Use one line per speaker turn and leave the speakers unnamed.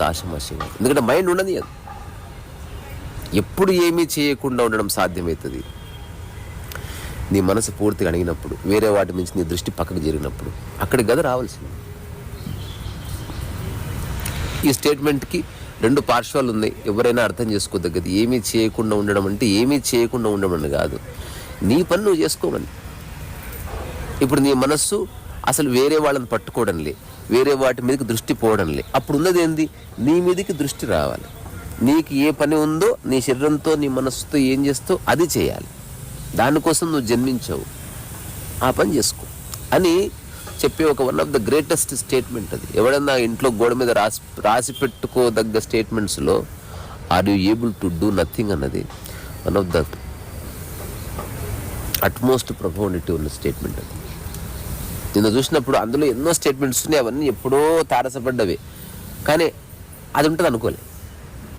ఆశమాశయం. ఎందుకంటే మైండ్ ఉండదు అది. ఎప్పుడు ఏమీ చేయకుండా ఉండడం సాధ్యమవుతుంది? నీ మనసు పూర్తిగా అణిగినప్పుడు, వేరే వాటి నుంచి నీ దృష్టి పక్కకు జరిగినప్పుడు. అక్కడికి గద రావాల్సింది. ఈ స్టేట్మెంట్కి 2 పార్శ్వాలు ఉన్నాయి. ఎవరైనా అర్థం చేసుకోదగ్గది. ఏమీ చేయకుండా ఉండడం అంటే ఏమీ చేయకుండా ఉండడం అని కాదు, నీ పని నువ్వు చేసుకోమని. ఇప్పుడు నీ మనస్సు అసలు వేరే వాళ్ళని పట్టుకోవడంలే, వేరే వాటి మీదకి దృష్టి పోవడంలే. అప్పుడు ఉన్నది ఏంది? నీ మీదకి దృష్టి రావాలి. నీకు ఏ పని ఉందో నీ శరీరంతో నీ మనస్సుతో ఏం చేస్తావు అది చేయాలి. దానికోసం నువ్వు జన్మించావు, ఆ పని చేసుకో అని చెప్పే ఒక one of the greatest statement అది. ఎవడన్నా ఇంట్లో గోడ మీద రాసి పెట్టుకోదగ్గ స్టేట్మెంట్స్లో are you able to do nothing అన్నది one of the utmost profundity ఉన్న స్టేట్మెంట్ అది. నిన్న చూసినప్పుడు అందులో ఎన్నో స్టేట్మెంట్స్ ఉన్నాయి, అవన్నీ ఎప్పుడో తారసపడ్డవే, కానీ అది ఉంటుంది అనుకోలే.